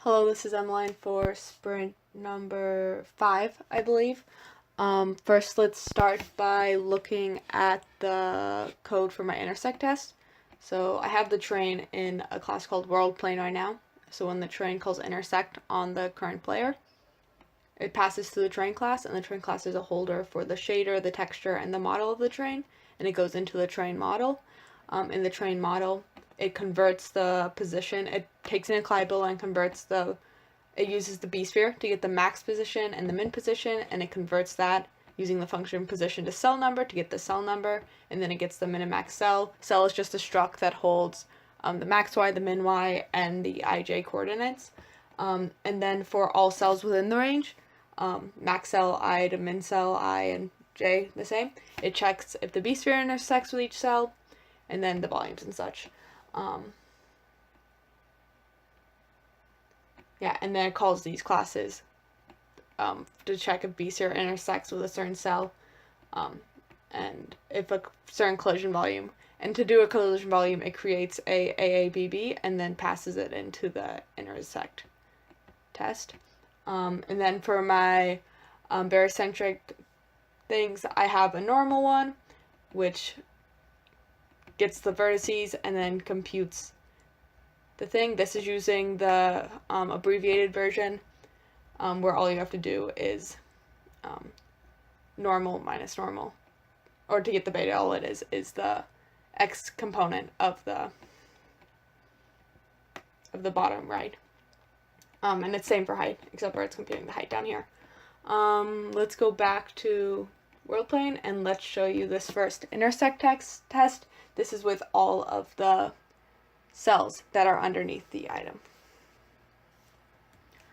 Hello, this is Emmeline for sprint number 5, I believe. First, let's start by looking at the code for my intersect test. So I have the train in a class called world plane right now. So when the train calls intersect on the current player, it passes through the train class, and the train class is a holder for the shader, the texture, and the model of the train, and it goes into the train model. In the train model, it converts the position. It takes in a Clyde and converts it uses the B-sphere to get the max position and the min position, and it converts that using the function position to cell number to get the cell number, and then it gets the min and max cell. Cell is just a struct that holds the max y, the min y, and the ij coordinates. And then for all cells within the range, max cell I to min cell I and j the same, it checks if the B-sphere intersects with each cell, and then the volumes and such. And then it calls these classes to check if B-sphere intersects with a certain cell, and if a certain collision volume. And to do a collision volume, it creates a AABB and then passes it into the intersect test. And then for my barycentric things, I have a normal one, which gets the vertices and then computes the thing. This is using the abbreviated version, where all you have to do is normal minus normal, or to get the beta, all it is the x component of the bottom right. And it's same for height, except for it's computing the height down here. Let's go back to world plane and let's show you this first intersect test. This is with all of the cells that are underneath the item.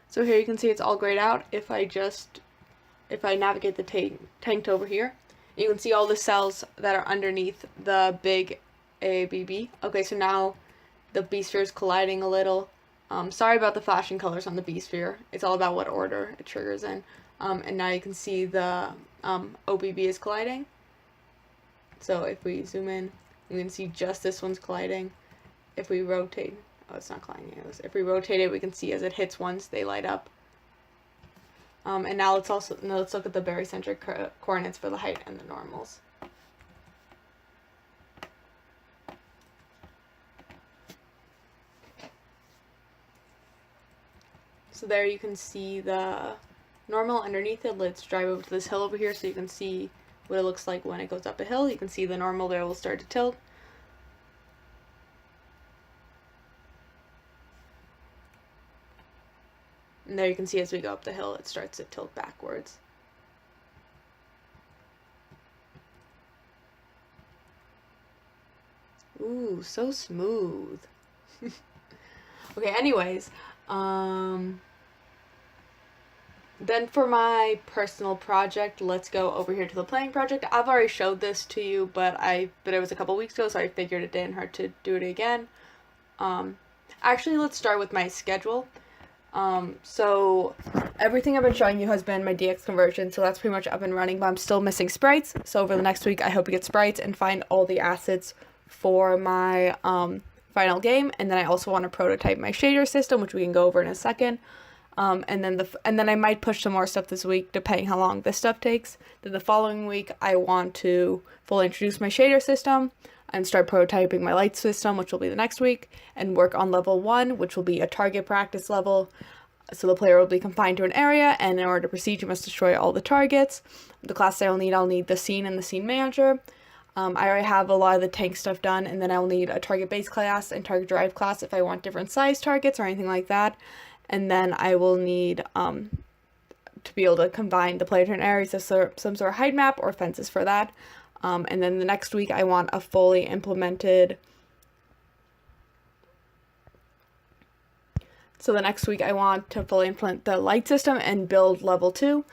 So here you can see it's all grayed out. If I navigate the tank over here, you can see all the cells that are underneath the big AABB. Okay, so now the B-sphere is colliding a little. Sorry about the flashing colors on the B-sphere. It's all about what order it triggers in. And now you can see the OBB is colliding. So if we zoom in, you can see just this one's colliding. If we rotate, it's not colliding. If we rotate it, we can see as it hits ones, they light up. And now let's look at the barycentric coordinates for the height and the normals. So there you can see the normal underneath it. Let's drive over to this hill over here so you can see what it looks like when it goes up a hill. You can see the normal there will start to tilt. And there you can see as we go up the hill, it starts to tilt backwards. Ooh, so smooth. Okay, anyways, then for my personal project, let's go over here to the playing project. I've already showed this to you, but it was a couple weeks ago, so I figured it didn't hurt to do it again. Actually, let's start with my schedule. So everything I've been showing you has been my DX conversion, so that's pretty much up and running, but I'm still missing sprites. So over the next week, I hope to get sprites and find all the assets for my final game, and then I also want to prototype my shader system, which we can go over in a second. And then I might push some more stuff this week, depending how long this stuff takes. Then the following week, I want to fully introduce my shader system and start prototyping my light system, which will be the next week, and work on level 1, which will be a target practice level. So the player will be confined to an area, and in order to proceed, you must destroy all the targets. The class I'll need the scene and the scene manager. I already have a lot of the tank stuff done, and then I'll need a target base class and target drive class if I want different size targets or anything like that. And then I will need to be able to combine the player turn areas of some sort of height map or fences for that. And then the next week I want a fully implemented. So the next week I want to fully implement the light system and build level 2.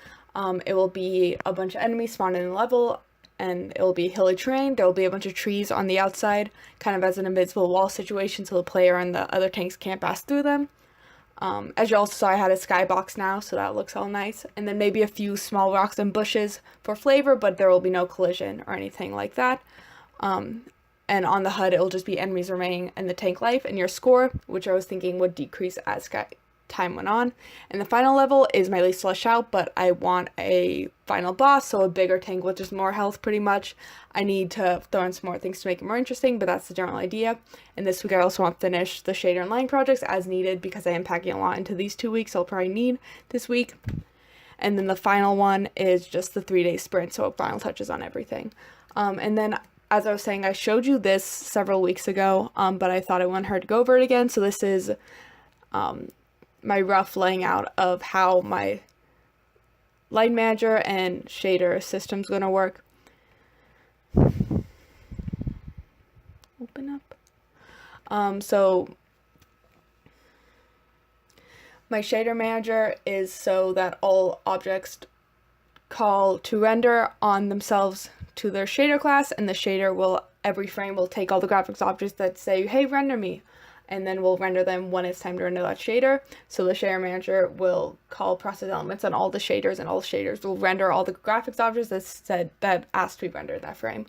It will be a bunch of enemies spawned in the level, and it will be hilly terrain. There will be a bunch of trees on the outside, kind of as an invisible wall situation, so the player and the other tanks can't pass through them. As you also saw, I had a skybox now, so that looks all nice. And then maybe a few small rocks and bushes for flavor, but there will be no collision or anything like that. And on the HUD, it will just be enemies remaining and the tank life and your score, which I was thinking would decrease as time went on. And the final level is my least flesh out, but I want a final boss, so a bigger tank with just more health pretty much. I need to throw in some more things to make it more interesting, but that's the general idea. And this week I also want to finish the shader and line projects as needed because I am packing a lot into these 2 weeks, so I'll probably need this week. And then the final one is just the 3-day sprint, so final touches on everything. And then, as I was saying, I showed you this several weeks ago, but I thought I wanted her to go over it again. So this is my rough laying out of how my light manager and shader system's going to work. Open up. So my shader manager is so that all objects call to render on themselves to their shader class, and the shader will, every frame will take all the graphics objects that say, hey, render me, and then we'll render them when it's time to render that shader. So the shader manager will call process elements on all the shaders, and all the shaders will render all the graphics objects that asked to be rendered in that frame.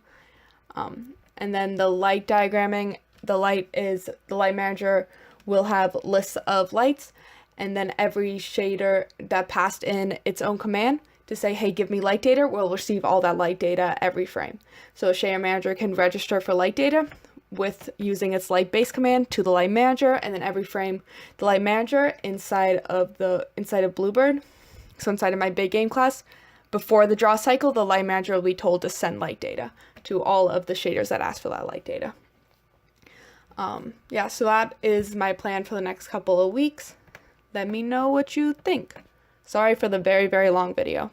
And then the light diagramming, the light manager will have lists of lights, and then every shader that passed in its own command to say, hey, give me light data, will receive all that light data every frame. So a shader manager can register for light data with using its light base command to the light manager, and then every frame the light manager inside of Bluebird, so inside of my big game class, before the draw cycle, the light manager will be told to send light data to all of the shaders that ask for that light data. Yeah, so that is my plan for the next couple of weeks. Let me know what you think. Sorry for the very, very long video.